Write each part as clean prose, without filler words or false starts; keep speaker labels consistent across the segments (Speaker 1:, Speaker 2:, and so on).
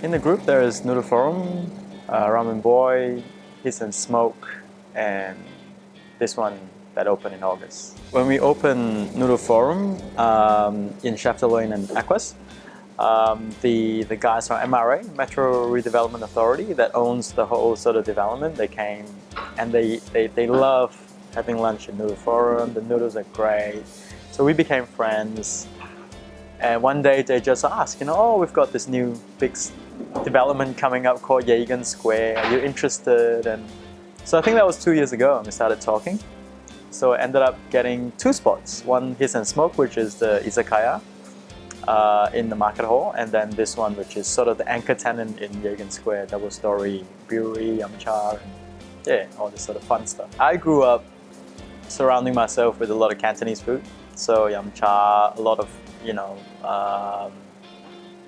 Speaker 1: In the group, there is Noodle Forum, Ramen Boy, Hiss and Smoke, and this one that opened in August. When we opened Noodle Forum in Shafter Lane and Aquas, the guys from MRA, Metro Redevelopment Authority, that owns the whole sort of development, they came and they love having lunch in Noodle Forum. The noodles are great. So we became friends. And one day they just asked, oh, we've got this new big development coming up called Yagan Square. Are you interested? And so I think that was 2 years ago and we started talking. So I ended up getting 2 spots. One, Hiss and Smoke, which is the izakaya in the market hall. And then this one, which is sort of the anchor tenant in Yagan Square, double-story brewery, yum cha, and yeah, all this sort of fun stuff. I grew up surrounding myself with a lot of Cantonese food. So yum cha, a lot of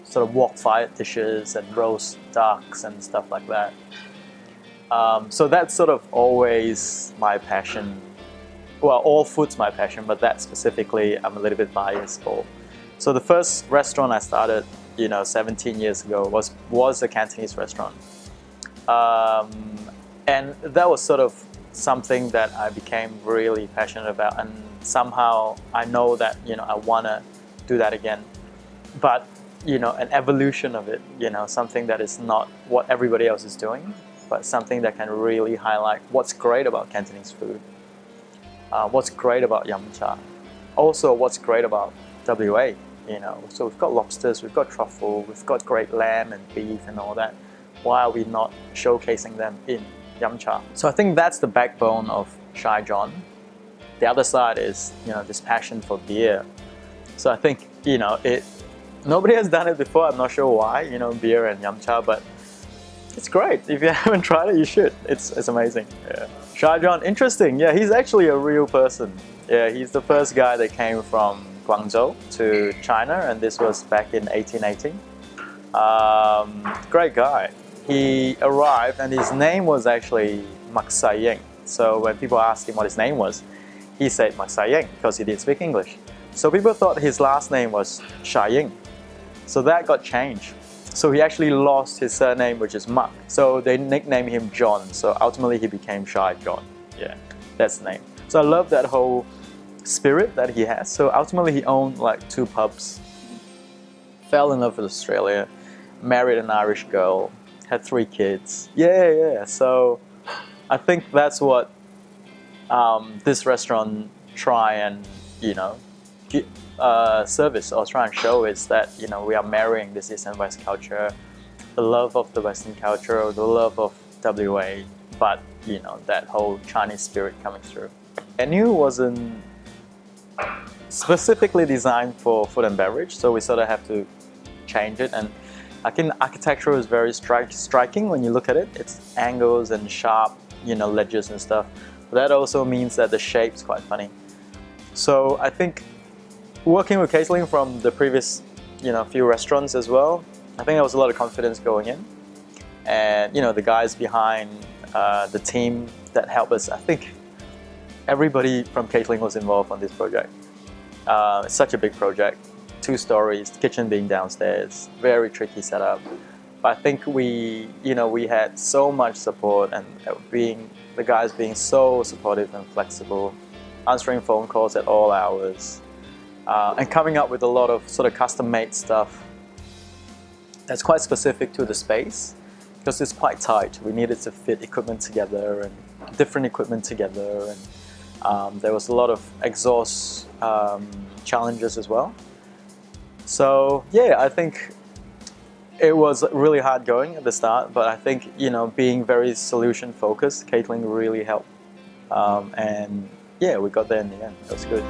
Speaker 1: sort of wok-fired dishes and roast ducks and stuff like that. So that's sort of always my passion. Well, all food's my passion, but that specifically I'm a little bit biased for. So the first restaurant I started, 17 years ago was a Cantonese restaurant. And that was sort of something that I became really passionate about, and somehow I know that, I want to do that again. But, an evolution of it, something that is not what everybody else is doing, but something that can really highlight what's great about Cantonese food, what's great about yum cha, also what's great about WA, So we've got lobsters, we've got truffle, we've got great lamb and beef and all that. Why are we not showcasing them in yum cha? So I think that's the backbone of Shy John. The other side is, this passion for beer. So I think, nobody has done it before. I'm not sure why, beer and yum cha, but it's great. If you haven't tried it, you should. It's amazing. Yeah. Shy John, interesting. Yeah, he's actually a real person. Yeah, he's the first guy that came from Guangzhou to China, and this was back in 1880. Great guy. He arrived, and his name was actually Mak Sayeng. So when people asked him what his name was, he said Mak Sayeng because he didn't speak English. So people thought his last name was Shaying. So that got changed. So he actually lost his surname, which is Mak. So they nicknamed him John. So ultimately he became Shy John. Yeah, that's the name. So I love that whole spirit that he has. So ultimately he owned like 2 pubs, fell in love with Australia, married an Irish girl, had 3 kids. Yeah. So I think that's what this restaurant try and, service or try and show is that, we are marrying this East and West culture, the love of the Western culture, the love of WA, but, that whole Chinese spirit coming through. The menu wasn't specifically designed for food and beverage, so we sort of have to change it. And I think architecture is very striking when you look at it. It's angles and sharp, ledges and stuff. But that also means that the shape's quite funny. So I think working with Caterlink from the previous, few restaurants as well, I think there was a lot of confidence going in. And, the guys behind the team that helped us, I think everybody from Caterlink was involved on this project. It's such a big project, 2 stories, kitchen being downstairs, very tricky setup. But I think we had so much support, and the guys being so supportive and flexible, answering phone calls at all hours, and coming up with a lot of sort of custom-made stuff that's quite specific to the space, because it's quite tight. We needed to fit equipment together and different equipment together, and there was a lot of exhaust challenges as well. So yeah, I think it was really hard going at the start, but I think, being very solution focused, Caterlink really helped. And yeah, we got there in the end. That was good.